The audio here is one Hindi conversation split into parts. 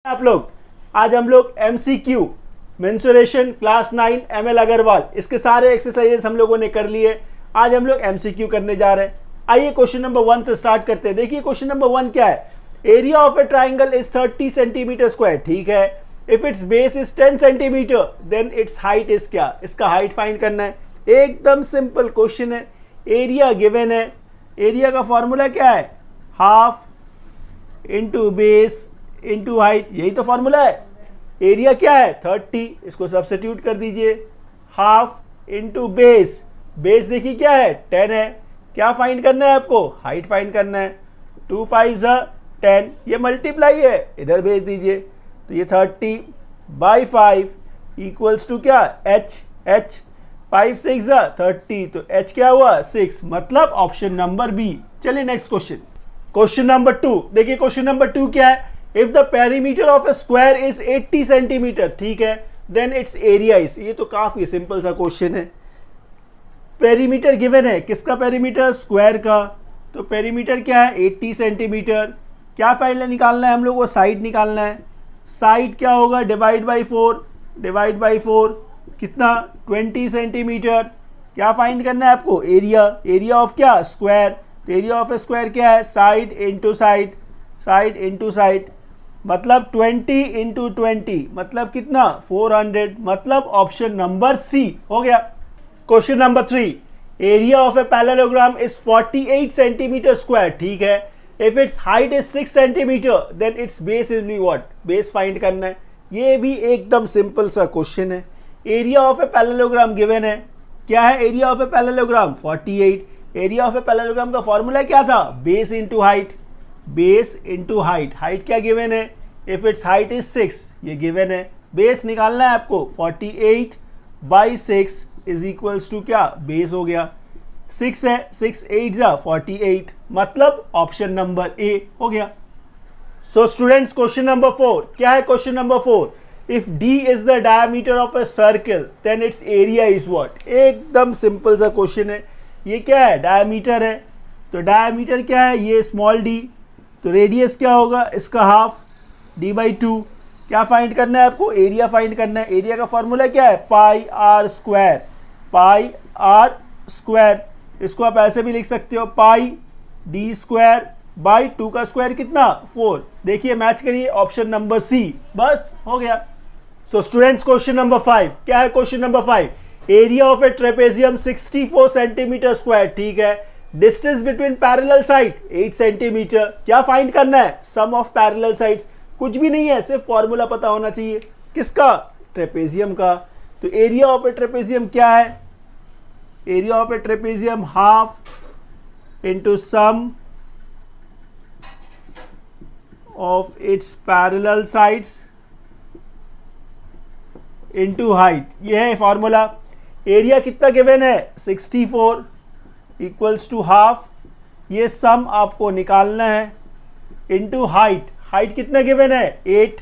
आप लोग आज हम लोग MCQ mensuration class 9 ML Agarwal इसके सारे एक्सरसाइजेस हम लोगों ने कर लिए। आज हम लोग MCQ करने जा रहे हैं। आइए क्वेश्चन नंबर 1 से स्टार्ट करते हैं। देखिए क्वेश्चन नंबर 1 क्या है। Area of a triangle is 30 centimetre square. ठीक है, if its base is 10 centimetre then its height is क्या। इसका हाइट फाइंड करना है। एकदम सिंपल क्वेश्चन है। एरिया गिवन है। एरिया का फॉर्मूला क्या है, half into base into height, यही तो फॉर्मूला है। एरिया क्या है 30, इसको सब्स्टिट्यूट कर दीजिए। हाफ इंटू बेस, बेस देखिए क्या है 10 है। क्या फाइंड करना है आपको, हाइट फाइंड करना है। 2 5 10, ये मल्टीप्लाई है, इधर भेज दीजिए। तो ये 30/5 इक्वल्स टू क्या h 5 6 30, तो h क्या हुआ 6, मतलब ऑप्शन नंबर बी। चलिए नेक्स्ट क्वेश्चन, क्वेश्चन नंबर 2। देखिए क्वेश्चन नंबर 2 क्या है। If the perimeter of A square is 80 centimetre, ठीक है, देन इट्स एरिया इज। ये तो काफी सिंपल सा क्वेश्चन है। पेरीमीटर गिवन है, किसका पेरीमीटर, स्क्वायर का। तो पेरीमीटर क्या है 80 सेंटीमीटर। क्या फाइनल निकालना है हम लोग को, साइड निकालना है। साइड क्या होगा, डिवाइड बाई 4 कितना 20 सेंटीमीटर। क्या फाइंड करना है आपको, एरिया। एरिया ऑफ क्या, स्क्वायर। तो एरिया ऑफ ए स्क्वायर क्या है, side into side, side into side, मतलब 20 इंटू 20 मतलब कितना 400, मतलब ऑप्शन नंबर सी हो गया। Question number 3, area of a parallelogram is 48 centimetre square. ठीक है, if its height is 6 centimetre then its base is be what, base find करना है। ये भी एकदम सिंपल सा क्वेश्चन है। Area of a parallelogram given है। क्या है area of a parallelogram 48। Area of a parallelogram का फॉर्मूला क्या था, base into height, base into height. Height क्या गिवन है, इफ इट्स हाइट इज 6, ये गिवन है। बेस निकालना है आपको, 48/6 इज इक्वल्स टू क्या, बेस हो गया 6 है, 6 8 48, मतलब ऑप्शन नंबर ए हो गया। सो स्टूडेंट्स क्वेश्चन नंबर 4 क्या है। Question number 4, if D is the diameter of a circle then its area is what. एकदम सिंपल सा क्वेश्चन है। ये क्या है, डायमीटर है। तो डायमीटर क्या है, ये स्मॉल d। तो रेडियस क्या होगा इसका, हाफ d/2। क्या फाइंड करना है आपको, एरिया फाइंड करना है। एरिया का फॉर्मूला क्या है, pi R square, pi R square. इसको आप ऐसे भी लिख सकते हो, पाई d²/2 का स्क्वायर कितना 4। देखिए मैच करिए, ऑप्शन नंबर सी, बस हो गया। सो स्टूडेंट्स क्वेश्चन नंबर 5 क्या है। Question number 5, area of a trapezium 64 centimetre square. ठीक है, distance between parallel side 8 centimetre. क्या फाइंड करना है, सम ऑफ पैरेलल साइड्स। कुछ भी नहीं है, सिर्फ फॉर्मूला पता होना चाहिए। किसका, ट्रेपेजियम का। तो एरिया ऑफ ए ट्रेपेजियम क्या है, area of a trapezium half into sum of its parallel sides into height. ये है फॉर्मूला। एरिया कितना गिवन है 64 इक्वल्स टू हाफ, ये सम आपको निकालना है, इंटू हाइट। हाइट कितना गिवन है 8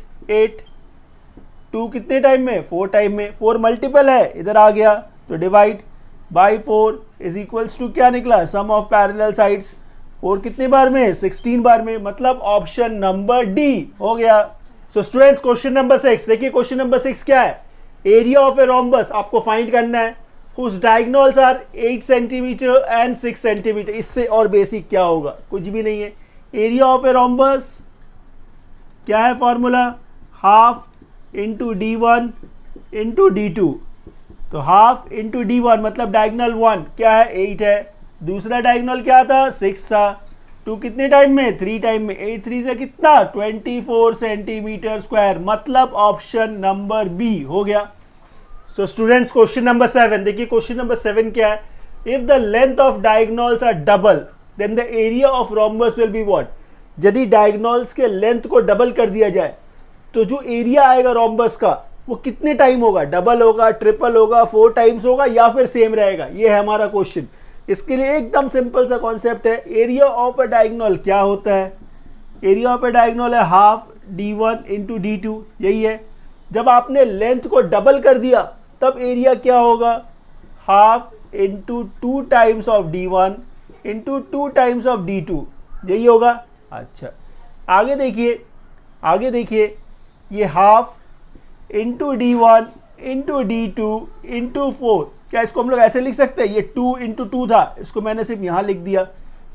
2 कितने टाइम में 4 टाइम में, 4 मल्टीपल है, इधर आ गया। तो divide by 4 is equals to क्या निकला, सम ऑफ पैरेलल साइड्स। 4 कितने बार में 16 बार में, मतलब ऑप्शन नंबर डी हो गया। सो स्टूडेंट्स क्वेश्चन नंबर 6 देखिए। क्वेश्चन नंबर 6 क्या है, एरिया ऑफ ए रोम्बस आपको फाइंड करना है, whose diagonals are 8 centimetre and 6 centimetre. इससे और बेसिक क्या होगा, कुछ भी नहीं है। एरिया ऑफ ए रोम्बस क्या है formula, half into d1 into d2। तो हाफ इंटू d1 मतलब डायगोनल 1 क्या है 8 है, दूसरा डायगोनल क्या था 6 था। 2 कितने टाइम में 3 टाइम में, 8 3 से कितना 24 सेंटीमीटर स्क्वायर, मतलब ऑप्शन नंबर बी हो गया। सो स्टूडेंट्स क्वेश्चन नंबर 7 देखिए। क्वेश्चन नंबर 7 क्या है, if the length of diagonals are double then the area of rhombus will be what. यदि डायगोनल्स के लेंथ को डबल कर दिया जाए तो जो एरिया आएगा रोम्बस का वो कितने टाइम होगा, डबल होगा, ट्रिपल होगा, 4 टाइम्स होगा, या फिर सेम रहेगा। ये है हमारा क्वेश्चन। इसके लिए एकदम सिंपल सा कॉन्सेप्ट है। एरिया ऑफ ए डायगोनल क्या होता है, एरिया ऑफ ए डायगोनल है हाफ d1 इंटू d2, यही है। जब आपने लेंथ को डबल कर दिया तब एरिया क्या होगा, half into 2 times of d1 into 2 times of d2, यही होगा। अच्छा आगे देखिए, आगे देखिए, ये half into D1 into D2 into 4, क्या इसको हम लोग ऐसे लिख सकते हैं? ये 2 इंटू 2 था, इसको मैंने सिर्फ यहाँ लिख दिया,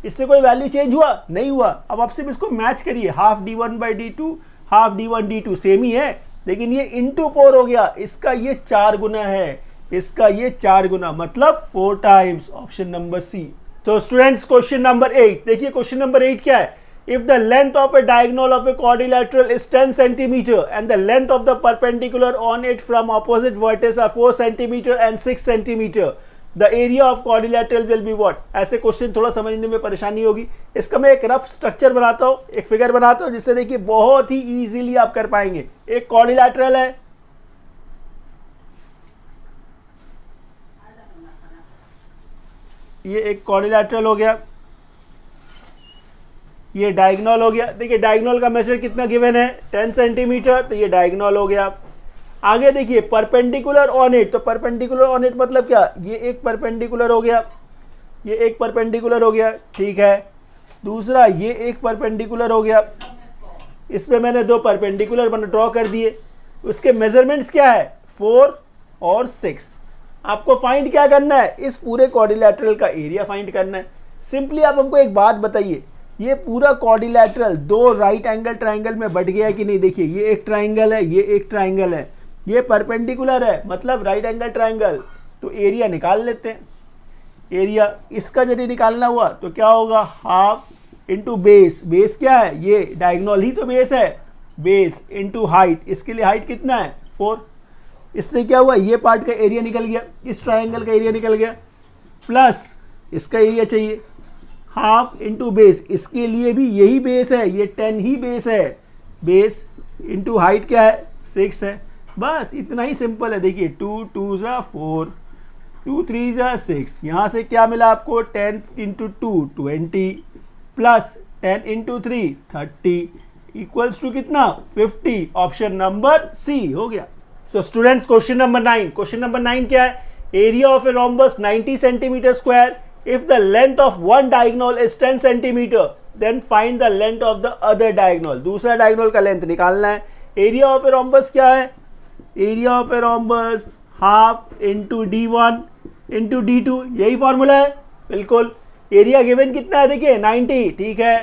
इससे कोई वैल्यू चेंज हुआ? नहीं हुआ। अब आप सिर्फ इसको मैच करिए, half D1 by D2 half D1 D2 same ही है, लेकिन ये इंटू 4 हो गया, इसका ये 4 गुना है, इसका ये 4 गुना, मतलब 4 टाइम्स, ऑप्शन नंबर सी। तो स्टूडेंट्स क्वेश्चन नंबर 8 देखिए, क्वेश्चन नंबर 8 क्या है? If the length of a diagonal of a quadrilateral is 10 centimeter and the length of the perpendicular on it from opposite vertex are 4 centimeter and 6 centimeter, the area of quadrilateral will be what? ऐसे क्वेश्चन थोड़ा समझने में परेशानी होगी, इसका मैं एक रफ स्ट्रक्चर बनाता हूँ, एक फिगर बनाता हूँ, जिससे देखिए बहुत ही इजीली आप कर पाएंगे। एक क्वाड्रिलैटरल है, ये एक क्वाड्रिलैटरल हो गया, ये डायगोनल हो गया। देखिए डायगोनल का मेजर कितना गिवन है? 10 सेंटीमीटर, तो ये डायगोनल हो गया। आगे देखिए परपेंडिकुलर ऑन इट, तो परपेंडिकुलर ऑन इट मतलब क्या? ये एक परपेंडिकुलर हो गया, ये एक परपेंडिकुलर हो गया, ठीक है। दूसरा ये एक परपेंडिकुलर हो गया, इस पे मैंने 2 परपेंडिकुलर ड्रॉ कर दिए। उसके मेजरमेंट्स क्या है? 4 और 6। आपको फाइंड क्या करना है? इस पूरे क्वाड्रिलैटरल का एरिया फाइंड करना है। सिंपली आप हमको एक बात बताइए, ये पूरा क्वाड्रिलैटरल 2 राइट एंगल ट्राइंगल में बट गया है कि नहीं? देखिए ये एक ट्राइंगल है, ये एक ट्राइंगल है, ये परपेंडिकुलर है, मतलब राइट एंगल ट्राइंगल। तो एरिया निकाल लेते हैं। एरिया इसका यदि निकालना हुआ तो क्या होगा? हाफ इंटू बेस, बेस क्या है? ये डायगोनल ही तो बेस है, बेस इंटू हाइट, इसके लिए हाइट कितना है? 4। इससे क्या हुआ? ये पार्ट का एरिया निकल गया, इस ट्राइंगल का एरिया निकल गया, प्लस इसका एरिया चाहिए हाफ इंटू बेस, इसके लिए भी यही बेस है, ये 10 ही बेस है, बेस इंटू हाइट क्या है? 6 है। बस इतना ही सिंपल है। देखिए 2 2 ज़ा 4, 2 3 ज़ा 6, यहाँ से क्या मिला आपको? 10 into 2 20 plus 10 into 3 30 equals to कितना? 50। ऑप्शन नंबर सी हो गया। So students question number 9, question number 9 क्या है? Area of a rhombus 90 centimetre square. If the length of one diagonal is 10 centimeter, then find the length of the other diagonal. दूसरा diagonal का लेंथ निकालना है। एरिया ऑफ ए रोम्बस क्या है? Area of a rhombus half into D1 into D2, यही फॉर्मूला है, बिल्कुल। एरिया गिवन कितना है? देखिए 90, ठीक है।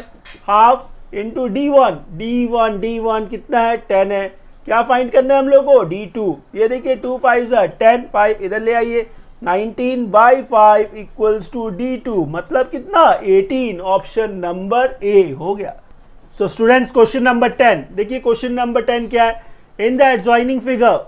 हाफ इंटू D1, D1 कितना है? 10 है। क्या फाइंड करना है हम लोग को? D2। ये देखिए 2 5 ज़ा 10, 5 इधर ले आइए, 19/5 इक्वल्स टू D2, मतलब कितना? 18। ऑप्शन नंबर ए हो गया। सो स्टूडेंट्स क्वेश्चन नंबर 10 देखिए, क्वेश्चन नंबर 10 क्या है? In the adjoining figure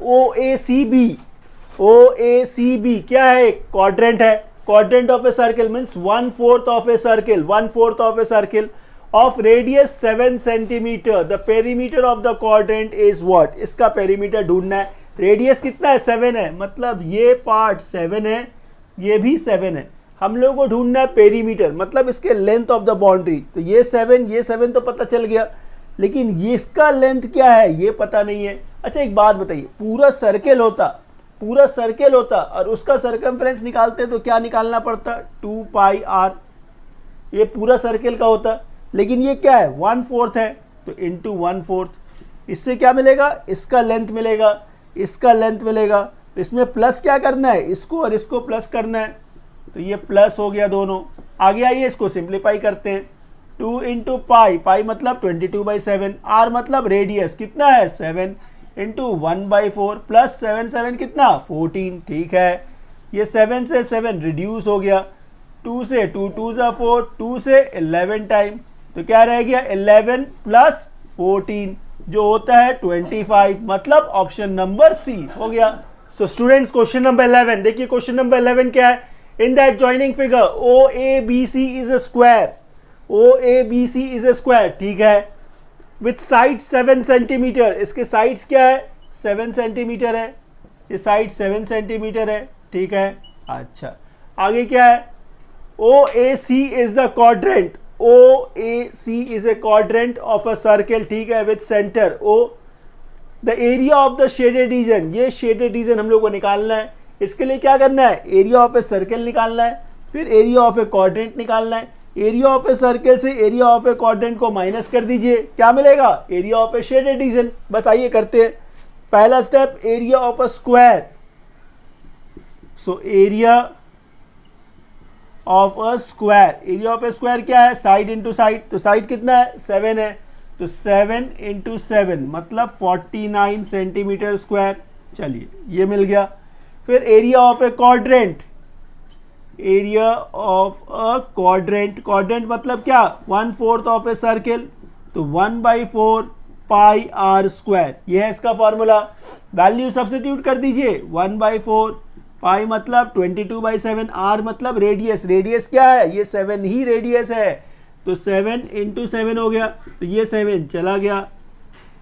OACB क्या है? क्वाड्रेंट है। Quadrant of a circle means 1/4 of a circle, 1/4 of a circle of radius 7 centimetre. The perimeter of the quadrant is what? इसका पेरीमीटर ढूंढना है। रेडियस कितना है? 7 है, मतलब ये पार्ट 7 है, ये भी 7 है। हम लोग को ढूंढना है पेरीमीटर, मतलब इसके लेंथ ऑफ द बाउंड्री। तो ये 7 तो पता चल गया, लेकिन ये इसका लेंथ क्या है ये पता नहीं है। अच्छा एक बात बताइए, पूरा सर्किल होता और उसका सर्कमफ्रेंस निकालते तो क्या निकालना पड़ता? 2πr। ये पूरा सर्किल का होता, लेकिन ये क्या है? 1/4 है, तो इंटू 1/4। इससे क्या मिलेगा? इसका लेंथ मिलेगा, इसका लेंथ मिलेगा। इसमें प्लस क्या करना है? इसको और इसको प्लस करना है, तो ये प्लस हो गया दोनों। आगे आइए इसको सिंप्लीफाई करते हैं। 2 इंटू पाई मतलब 22/7, आर मतलब रेडियस कितना है? 7 इंटू 1/4 प्लस 7 कितना? 14, ठीक है। ये 7 से 7 रिड्यूस हो गया, 2 से 2 2 ज़ा 4, 2 से 11 टाइम, तो क्या रह गया? 11 प्लस 14 जो होता है 25, मतलब ऑप्शन नंबर सी हो गया। सो स्टूडेंट्स क्वेश्चन नंबर 11 देखिए, क्वेश्चन नंबर 11 क्या है? In the adjoining figure OABC is a square, OABC is a square, ठीक है, विथ साइड 7 सेंटीमीटर। इसके साइड्स क्या है? 7 सेंटीमीटर है, ये साइड 7 सेंटीमीटर है, ठीक है। अच्छा आगे क्या है? OAC is the quadrant, OAC is a quadrant of a circle, ठीक है, with center O। The area of the shaded region, ये shaded region हम लोग को निकालना है। इसके लिए क्या करना है? एरिया ऑफ ए सर्कल निकालना है, फिर एरिया ऑफ ए क्वाड्रेंट निकालना है। एरिया ऑफ ए सर्कल से एरिया ऑफ ए क्वाड्रेंट को माइनस कर दीजिए, क्या मिलेगा? Area of a shaded reason. बस आइए करते हैं। पहला step, area of a square. So area of a square, area of A square क्या है? Side into side. तो साइड कितना है? 7 है, तो 7 इंटू 7 मतलब 49 सेंटीमीटर स्क्वायर। चलिए ये मिल गया। फिर area of A quadrant, area of a quadrant, quadrant मतलब क्या? 1/4 ऑफ ए सर्किल, तो 1/4 पाई आर स्क्वायर, ये है इसका फॉर्मूला। वैल्यू सब्स्टिट्यूट कर दीजिए, 1/4 पाई मतलब 22/7, आर मतलब रेडियस, रेडियस क्या है? ये 7 ही रेडियस है, तो 7 इंटू 7 हो गया, तो ये 7 चला गया,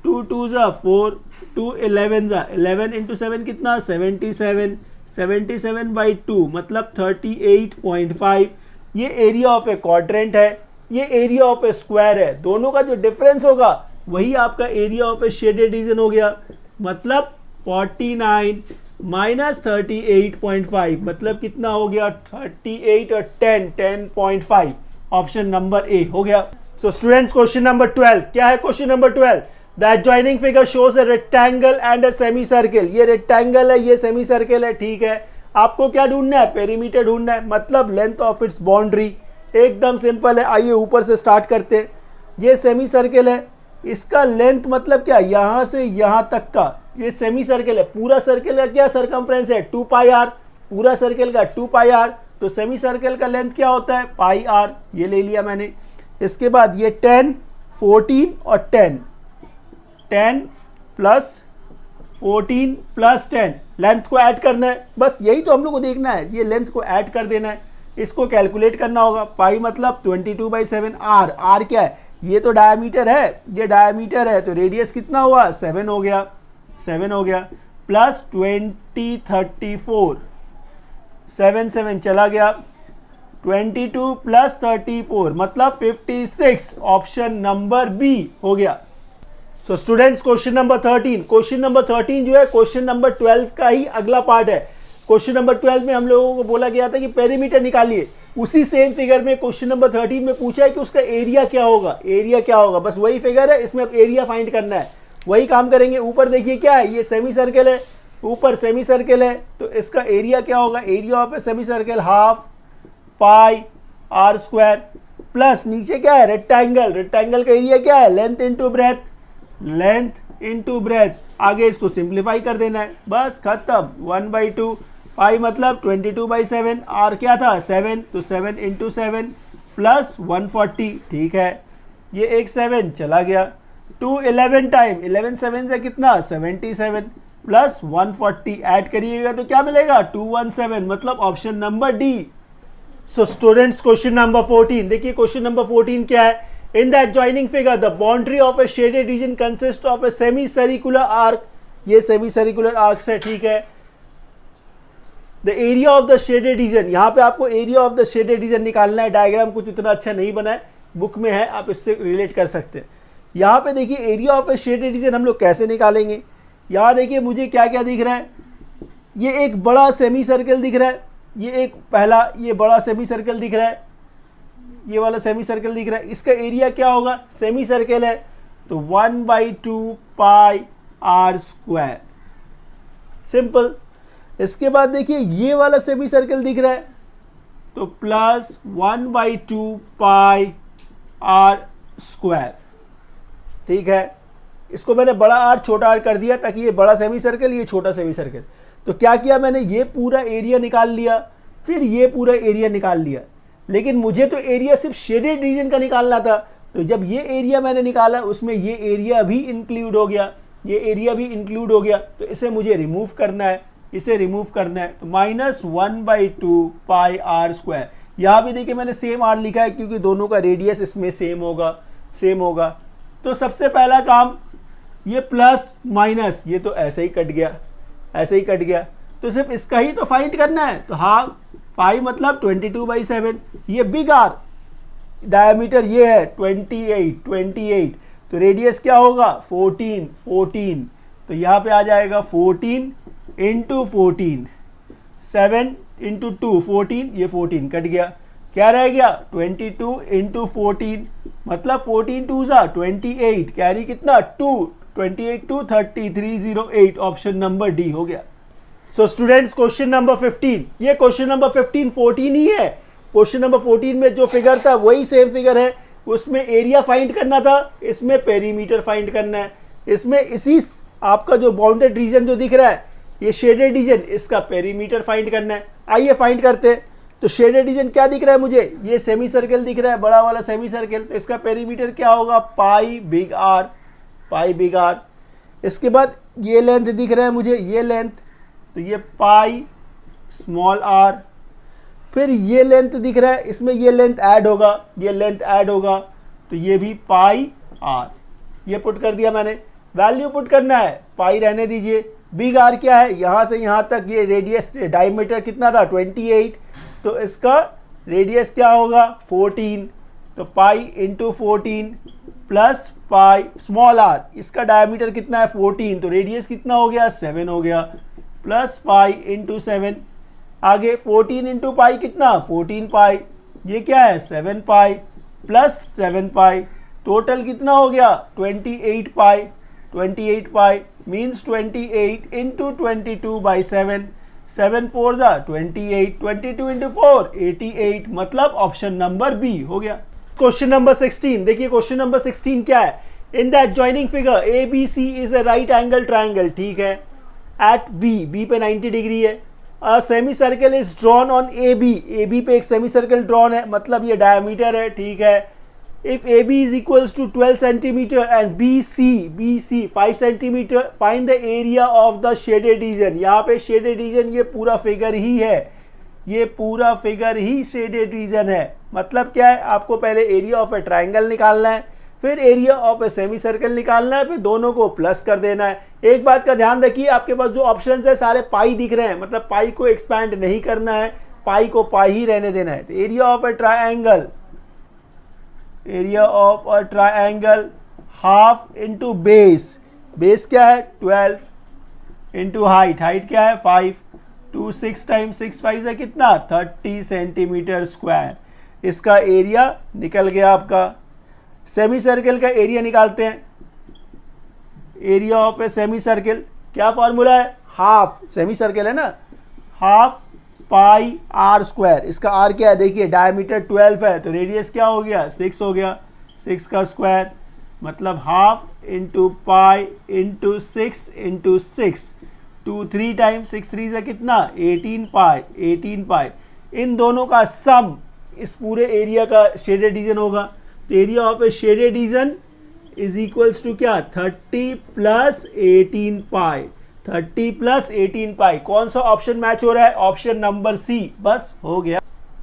2 2 ज़ा 4, 2 11 ज़ा 11 इंटू 7 कितना? 77, 77/2 मतलब 38.5। ये एरिया ऑफ ए क्वाड्रेंट है, ये एरिया ऑफ ए स्क्वायर है, दोनों का जो डिफरेंस होगा वही आपका area of a shaded reason हो गया। मतलब 49 माइनस 38.5 मतलब कितना हो गया? 38 और 10.5। ऑप्शन नंबर ए हो गया। सो स्टूडेंट्स, क्वेश्चन नंबर 12 क्या है? Question number 12, the adjoining figure shows a rectangle and a semi circle. ये रेक्टेंगल है, ये सेमी सर्किल है, ठीक है। आपको क्या ढूंढना है? पेरीमीटर ढूंढना है, मतलब लेंथ ऑफ इट्स बाउंड्री। एकदम सिंपल है, आइए ऊपर से स्टार्ट करते हैं। ये सेमी सर्किल है, इसका लेंथ मतलब क्या? यहाँ से यहाँ तक का ये सेमी सर्किल है। पूरा सर्किल का क्या सरकमफ्रेंस है? 2 पाई आर, पूरा सर्किल का 2 पाई आर, तो सेमी सर्किल का लेंथ क्या होता है? पाई आर, ये ले लिया मैंने। इसके बाद ये 10, 14 और 10, 10 प्लस 14 प्लस 10, लेंथ को ऐड करना है। बस यही तो हम लोग को देखना है, ये लेंथ को ऐड कर देना है, इसको कैलकुलेट करना होगा। पाई मतलब 22/7, आर, आर क्या है? ये तो डायमीटर है, ये डायमीटर है, तो रेडियस कितना हुआ? 7 हो गया, 7 हो गया, प्लस 20 34, 7 7 चला गया, 22 प्लस 34 मतलब 56। ऑप्शन नंबर बी हो गया। So students, question number 13, question number 13 जो है क्वेश्चन नंबर 12 का ही अगला पार्ट है। क्वेश्चन नंबर 12 में हम लोगों को बोला गया था कि पेरीमीटर निकालिए, उसी सेम फिगर में क्वेश्चन नंबर 13 में पूछा है कि उसका एरिया क्या होगा, एरिया क्या होगा। बस वही फिगर है, इसमें अब एरिया फाइंड करना है, वही काम करेंगे। ऊपर देखिए क्या है? ये सेमी सर्किल है, ऊपर सेमी सर्किल है, तो इसका एरिया क्या होगा? Area of a semi circle half pi R square, plus नीचे क्या है? रेक्टेंगल, रेक्टेंगल का एरिया क्या है? Length into breadth, length into breadth. आगे इसको सिंप्लीफाई कर देना है, बस खत्म। 1/2 पाई मतलब 22/7, आर क्या था? 7, तो 7 इंटू 7 प्लस 140, ठीक है। ये एक 7 चला गया, 2 11 टाइम, 11 7 से कितना? 77 प्लस 140 ऐड करिएगा तो क्या मिलेगा? 217 मतलब option number D. So students, question number 14 देखिए, क्वेश्चन नंबर 14 क्या है? In the adjoining figure the boundary of a shaded reason consist of a semi circular arc. ये सेमी सर्कुलर आर्क्स है, ठीक है। The area of the shaded region, यहाँ पे आपको area of the shaded reason निकालना है। डायग्राम कुछ इतना अच्छा नहीं बना है, बुक में है, आप इससे रिलेट कर सकते हैं। यहाँ पे देखिए area of a shaded reason हम लोग कैसे निकालेंगे। यहाँ देखिए मुझे क्या क्या दिख रहा है? ये एक बड़ा सेमी सर्कल दिख रहा है, ये एक पहला ये बड़ा सेमी सर्कल दिख रहा है, ये वाला सेमी सर्कल दिख रहा है। इसका एरिया क्या होगा? सेमी सर्कल है, तो 1/2 पाई आर स्क्वायर, सिंपल। इसके बाद देखिए ये वाला सेमी सर्कल दिख रहा है, तो प्लस 1/2 पाई आर स्क्वायर, ठीक है। इसको मैंने बड़ा आर छोटा आर कर दिया ताकि ये बड़ा सेमी सर्कल, ये छोटा सेमी सर्कल। तो क्या किया मैंने? ये पूरा एरिया निकाल लिया, फिर ये पूरा एरिया निकाल लिया। लेकिन मुझे तो एरिया सिर्फ शेडेड रीजन का निकालना था, तो जब ये एरिया मैंने निकाला उसमें ये एरिया भी इंक्लूड हो गया, ये एरिया भी इंक्लूड हो गया, तो इसे मुझे रिमूव करना है, इसे रिमूव करना है। तो माइनस 1/2 पाई आर स्क्वायर। यहाँ भी देखिए मैंने सेम आर लिखा है क्योंकि दोनों का रेडियस इसमें सेम होगा, सेम होगा। तो सबसे पहला काम, ये प्लस माइनस ये तो ऐसे ही कट गया, ऐसे ही कट गया, तो सिर्फ इसका ही तो फाइंड करना है। तो हाफ पाई मतलब 22/7, ये बिग आर डायमीटर ये है 28, तो रेडियस क्या होगा? 14, तो यहाँ पे आ जाएगा 14 इंटू 14, 7 इंटू 2 14, ये 14 कट गया। क्या रह गया 22 इंटू 14, मतलब 14 टू ज़ा 28, कैरी कितना 2, 28 टू 3308, ऑप्शन नंबर डी हो गया। सो स्टूडेंट्स क्वेश्चन नंबर 15, ये क्वेश्चन नंबर 15 14 ही है। क्वेश्चन नंबर 14 में जो फिगर था वही सेम फिगर है, उसमें एरिया फाइंड करना था, इसमें पेरीमीटर फाइंड करना है। इसमें इसी आपका जो बाउंडेड रीजन जो दिख रहा है ये शेडेड रीजन, इसका पेरीमीटर फाइंड करना है। आइए फाइंड करते हैं। तो शेडेड रीजन क्या दिख रहा है मुझे, ये सेमी सर्कल दिख रहा है, बड़ा वाला सेमी सर्कल, तो इसका पेरीमीटर क्या होगा pi big R, pi big R. इसके बाद ये लेंथ दिख रहा है मुझे, ये लेंथ, तो ये पाई स्मॉल आर। फिर ये लेंथ दिख रहा है, इसमें ये लेंथ ऐड होगा, ये लेंथ ऐड होगा, तो ये भी पाई आर। ये पुट कर दिया मैंने, वैल्यू पुट करना है, पाई रहने दीजिए। बिग आर क्या है, यहाँ से यहाँ तक ये रेडियस डायमीटर कितना था 28, तो इसका रेडियस क्या होगा 14, तो pi into 14 plus pi small R, इसका डायमीटर कितना है 14, तो रेडियस कितना हो गया 7 हो गया, प्लस पाई इंटू 7। आगे 14 इंटू पाई कितना 14 पाई, ये क्या है 7 पाई प्लस 7 पाई, टोटल कितना हो गया 28 पाई। 28 पाई मीन्स 28 इंटू 22 बाई 7, 7 4 ज़ा 28, 22 इंटू 4 88, मतलब ऑप्शन नंबर बी हो गया। क्वेश्चन नंबर 16, देखिए क्वेश्चन नंबर 16 क्या है, in that joining figure A B C is a right angle triangle, ठीक है, एट बी पे 90 डिग्री है, a semi circle is drawn on A B पे एक सेमी सर्कल ड्रॉन है, मतलब ये डायमीटर है, ठीक है। If A B is equals to 12 centimetre and B C 5 centimetre, find the area of the shaded region. यहाँ पे शेडेड रीजन ये पूरा फिगर ही है, ये पूरा फिगर ही शेडेड रीजन है। मतलब क्या है, आपको पहले एरिया ऑफ ए ट्राइंगल निकालना है, फिर area of a semi circle निकालना है, फिर दोनों को प्लस कर देना है। एक बात का ध्यान रखिए, आपके पास जो ऑप्शंस है सारे पाई दिख रहे हैं, मतलब पाई को एक्सपैंड नहीं करना है, पाई को पाई ही रहने देना है। तो area of a triangle, area of a triangle half into base, base क्या है 12 इंटू हाइट, हाइट क्या है 5, 2 6 टाइम्स 6 5 है कितना 30 सेंटीमीटर स्क्वायर। इसका एरिया निकल गया आपका। सेमी सर्कल का एरिया निकालते हैं, area of a semi circle क्या फॉर्मूला है, हाफ, सेमी सर्कल है ना, हाफ पाई आर स्क्वायर। इसका आर क्या है देखिए, डायमीटर 12 है, तो रेडियस क्या हो गया 6 हो गया, 6 का स्क्वायर, मतलब half into pi into 6 into 6, 2 3 times 6 3 से कितना 18 पाई, 18 पाई। इन दोनों का सम इस पूरे एरिया का शेडेड रीजन होगा। तो area of a shaded region is equals to क्या 30 प्लस 18 पाई, 30 प्लस 18 पाई। कौन सा ऑप्शन मैच हो रहा है, ऑप्शन नंबर सी, बस हो गया।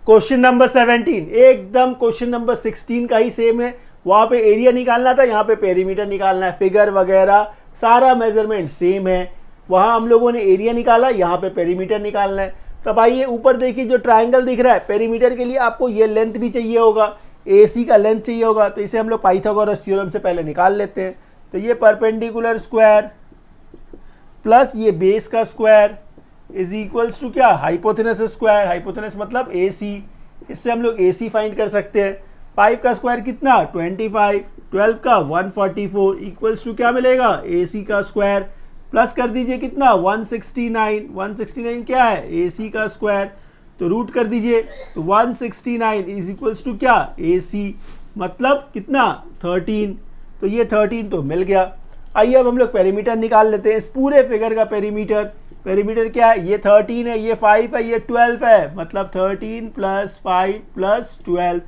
क्वेश्चन नंबर 17 एकदम क्वेश्चन नंबर 16 का ही सेम है, वहां पे एरिया निकालना था, यहाँ पे पेरीमीटर निकालना है, फिगर वगैरह सारा मेजरमेंट सेम है। वहां हम लोगों ने एरिया निकाला, यहाँ पे पेरीमीटर निकालना है। तब आइए ऊपर देखिए, जो ट्राइंगल दिख रहा है, पेरीमीटर के लिए आपको ये लेंथ भी चाहिए होगा, AC का लेंथ चाहिए होगा, तो इसे हम लोग पाइथागोरस थ्योरम से पहले निकाल लेते हैं। तो ये परपेंडिकुलर स्क्वायर प्लस ये बेस का स्क्वायर इज इक्वल्स टू क्या हाइपोथेनस स्क्वायर, हाइपोथेनस मतलब AC, इससे हम लोग AC फाइंड कर सकते हैं। 5 का स्क्वायर कितना 25, 12 का 144 इक्वल्स टू क्या मिलेगा AC का स्क्वायर, प्लस कर दीजिए कितना 169, 169 क्या है AC का स्क्वायर, तो रूट कर दीजिए, तो 169 इज इक्वल्स टू क्या AC, मतलब कितना 13, तो ये 13 तो मिल गया। आइए अब हम लोग पेरीमीटर निकाल लेते हैं इस पूरे फिगर का पेरीमीटर। पेरीमीटर क्या है, ये 13 है, ये 5 है, ये 12 है, मतलब 13 प्लस 5 प्लस 12।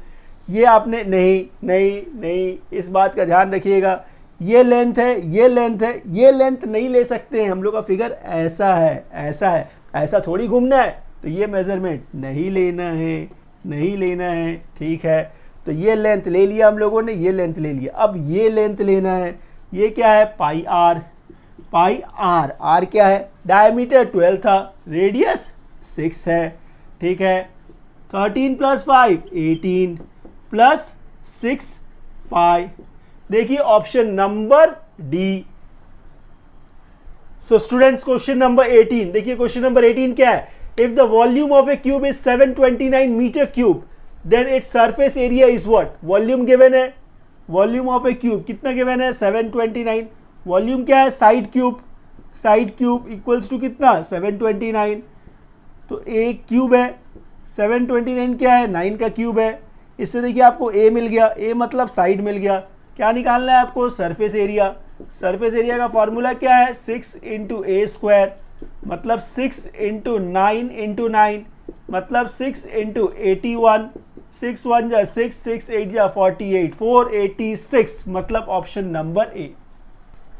ये आपने नहीं, इस बात का ध्यान रखिएगा, ये लेंथ है, ये लेंथ है, ये लेंथ नहीं ले सकते हैं हम लोग का फिगर ऐसा है, ऐसा है, ऐसा थोड़ी घूमना है, तो ये मेजरमेंट नहीं लेना है, ठीक है। तो ये लेंथ ले लिया हम लोगों ने, ये लेंथ ले लिया। अब ये लेंथ लेना है, ये क्या है पाई आर, आर क्या है डायमीटर 12 था, रेडियस 6 है, ठीक है। 13 प्लस 5 18 प्लस 6 पाई, देखिए option number D. So students question number 18 देखिए, क्वेश्चन नंबर 18 क्या है, if the volume of a cube is 729 metre cube then its surface area is what, volume given है, वॉल्यूम ऑफ ए क्यूब कितना गिवन है 729, वॉल्यूम क्या है साइड क्यूब इक्वल्स टू कितना 729, तो ए क्यूब है 729 क्या है 9 का क्यूब है। इससे देखिए आपको ए मिल गया, ए मतलब साइड मिल गया। क्या निकालना है आपको सरफेस एरिया, सरफेस एरिया का फॉर्मूला क्या है 6 इंटू ए स्क्वायर, मतलब 6 इंटू 9 इंटू 9 मतलब 6 इंटू 81, 6 1 जा 6, 6 8 जा 48, 486 मतलब option number A.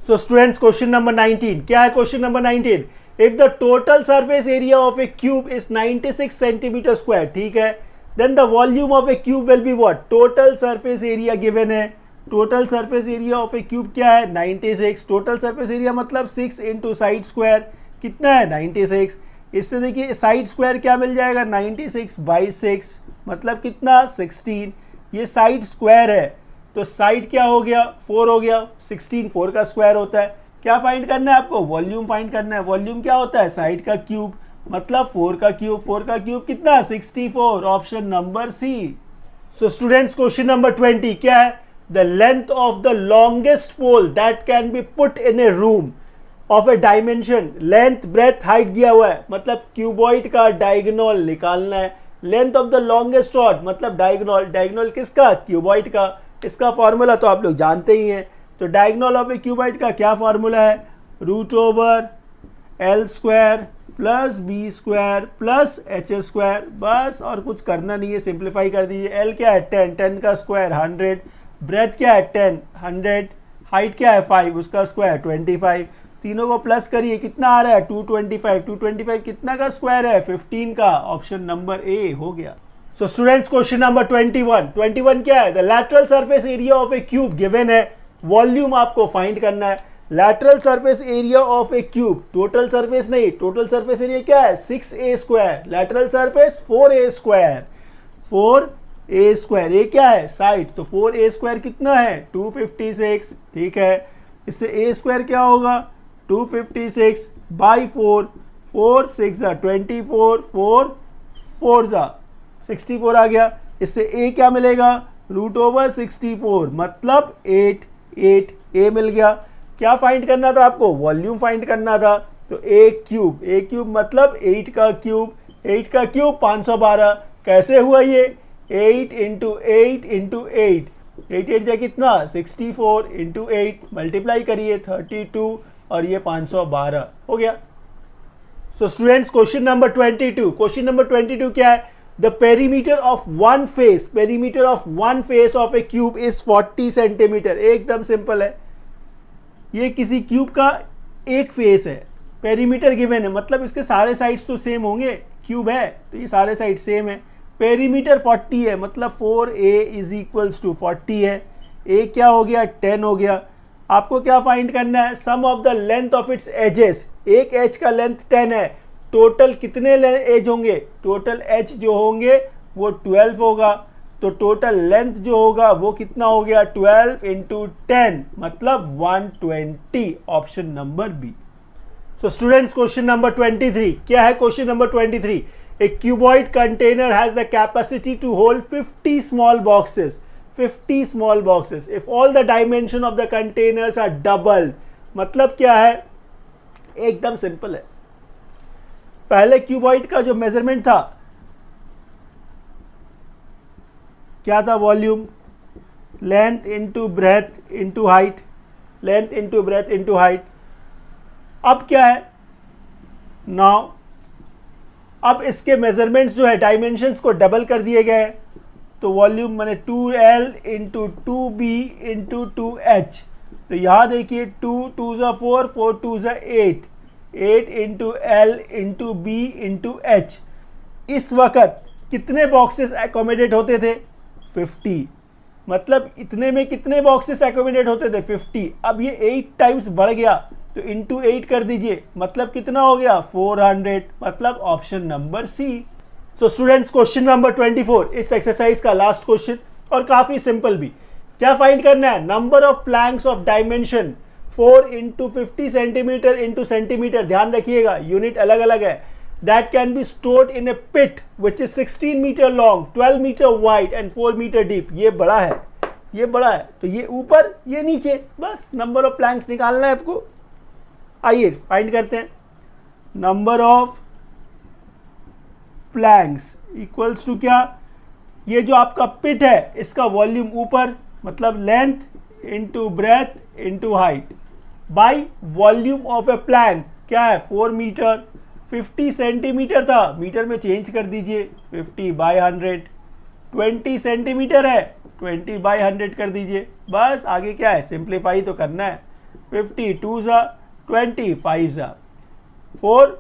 So students question number 19 क्या है, question number 19, if the total surface area of a cube is 96 centimetre square, ठीक है, then the volume of a cube will be what, total surface area given है, total surface area of a cube क्या है 96, टोटल सरफेस एरिया मतलब 6 इंटू साइड स्क्वायर कितना है 96, इससे देखिए साइड स्क्वायर क्या मिल जाएगा 96 बाई 6 मतलब कितना 16, ये साइड स्क्वायर है तो साइड क्या हो गया 4 हो गया, 16 4 का स्क्वायर होता है। क्या फाइंड करना है आपको, वॉल्यूम फाइंड करना है, वॉल्यूम क्या होता है साइड का क्यूब मतलब 4 का क्यूब, 4 का क्यूब कितना 64, option number C. So students question number 20 क्या है, the length of the longest pole that can be put in a room of a dimension, length breadth height दिया हुआ है, मतलब क्यूबॉइड का डायगोनल निकालना है, length of the longest rod मतलब डायगोनल, डायगोनल किसका क्यूबॉइड का, इसका फॉर्मूला तो आप लोग जानते ही हैं, तो डायगोनल ऑफ ए क्यूबॉइड का क्या फॉर्मूला है root over L square plus B square plus H square, बस और कुछ करना नहीं है, सिंप्लीफाई कर दीजिए। एल क्या है 10, 10 का स्क्वायर 100, ब्रेथ क्या है 10, 100, हाइट क्या है 5 उसका स्क्वायर 25, तीनों को प्लस करिए कितना आ रहा है 225, 225 कितना का स्क्वायर है 15 का, ऑप्शन नंबर ए हो गया। सो स्टूडेंट्स क्वेश्चन नंबर 21 क्या है, the lateral surface area of a cube given है, वॉल्यूम आपको फाइंड करना है, lateral surface area of a cube, total surface नहीं, टोटल सरफेस एरिया क्या है 6a square, lateral surface 4a square, 4a square, ये क्या है साइड, तो 4a स्क्वायर कितना है 256, ठीक है, इससे a स्क्वायर क्या होगा 256 बाई 4, 4 6 24, 4 4 64 आ गया, इससे a क्या मिलेगा रूट ओवर 64 मतलब 8 ए मिल गया। क्या फाइंड करना था आपको, वॉल्यूम फाइंड करना था, तो ए क्यूब मतलब 8 का क्यूब, 8 का क्यूब 512, कैसे हुआ ये 8 इंटू 8 इंटू 8, 8 8 जा कितना 64 इंटू 8 मल्टीप्लाई करिए 32 और ये 512 हो गया। सो स्टूडेंट्स क्वेश्चन नंबर 22 क्या है, the perimeter of one face of a cube is 40 centimetre, एकदम सिंपल है, ये किसी क्यूब का एक फेस है, पेरीमीटर गिवन है मतलब इसके सारे साइड्स तो सेम होंगे, क्यूब है तो ये सारे साइड सेम है, पेरीमीटर 40 है मतलब 4a इज इक्वल्स टू 40 है, a क्या हो गया 10 हो गया। आपको क्या फाइंड करना है, sum of the length of its edges, एक एज का लेंथ 10 है, टोटल कितने एज होंगे, टोटल एज जो होंगे वो 12 होगा, तो टोटल लेंथ जो होगा वो कितना हो गया 12 इंटू 10 मतलब 120, option number B. So students question number 23 क्या है, question number 23, a cuboid container has the capacity to hold 50 small boxes, 50 small boxes if all the dimension of the containers are double, मतलब क्या है एकदम सिंपल है, पहले क्यूबॉइड का जो मेजरमेंट था क्या था, volume length into breath into height, length into breath into height, अब क्या है नाउ, अब इसके मेजरमेंट्स जो है डायमेंशंस को डबल कर दिए गए हैं, तो वॉल्यूम मैंने 2L into 2B into 2H, तो यहाँ देखिए 2 2 4, 4 2 8, 8 into L into B into H, इस वक्त कितने बॉक्सेस एकोमोडेट होते थे 50, मतलब इतने में कितने बॉक्सेस एकोमोडेट होते थे 50, अब ये 8 टाइम्स बढ़ गया तो इंटू 8 कर दीजिए मतलब कितना हो गया 400, मतलब option number C. So students question number 24 इस एक्सरसाइज का लास्ट क्वेश्चन और काफी सिंपल भी, क्या फाइंड करना है, number of planks of dimension 4 into 50 centimetre into centimetre, ध्यान रखिएगा यूनिट अलग अलग है, that can be stored in a pit which is 16 meter long, 12 meter wide and 4 meter deep. ये बड़ा है, ये बड़ा है, तो ये ऊपर ये नीचे, बस नंबर ऑफ प्लैंक्स निकालना है आपको. आइए फाइंड करते हैं. Number of planks equals to क्या, ये जो आपका पिट है इसका वॉल्यूम ऊपर मतलब length into breath into height by volume of a plank. क्या है 4 मीटर, 50 सेंटीमीटर था, मीटर में चेंज कर दीजिए 50 बाई 100. 20 सेंटीमीटर है, 20 बाई 100 कर दीजिए. बस आगे क्या है, सिंप्लीफाई तो करना है. 50 2 ज़ा 20, 5 ज़ा 4,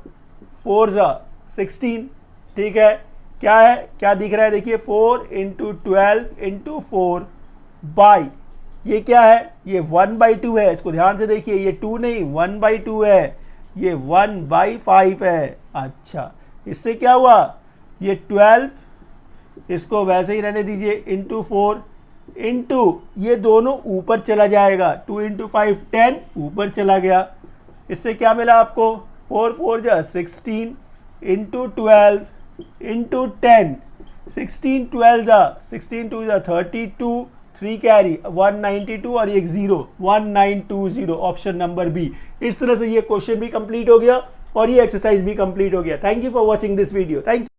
4 ज़ा 16. ठीक है, क्या है, क्या दिख रहा है, देखिए 4 इंटू 12 इंटू 4 बाई, ये क्या है, ये 1/2 है. इसको ध्यान से देखिए, ये 2 नहीं 1/2 है, ये 1/5 है. अच्छा, इससे क्या हुआ, ये 12, इसको वैसे ही रहने दीजिए, इंटू 4 इंटू ये दोनों ऊपर चला जाएगा. 2 इंटू 5 10 ऊपर चला गया. इससे क्या मिला आपको, 4 4 जा 16 इंटू 12 इंटू 10, 16 12 जा 16 2 जा 32, 3 कैरी 192 और एक 0 1920, ऑप्शन नंबर बी. इस तरह से ये क्वेश्चन भी कंप्लीट हो गया और ये एक्सरसाइज भी कंप्लीट हो गया. Thank you for watching this video. Thank you.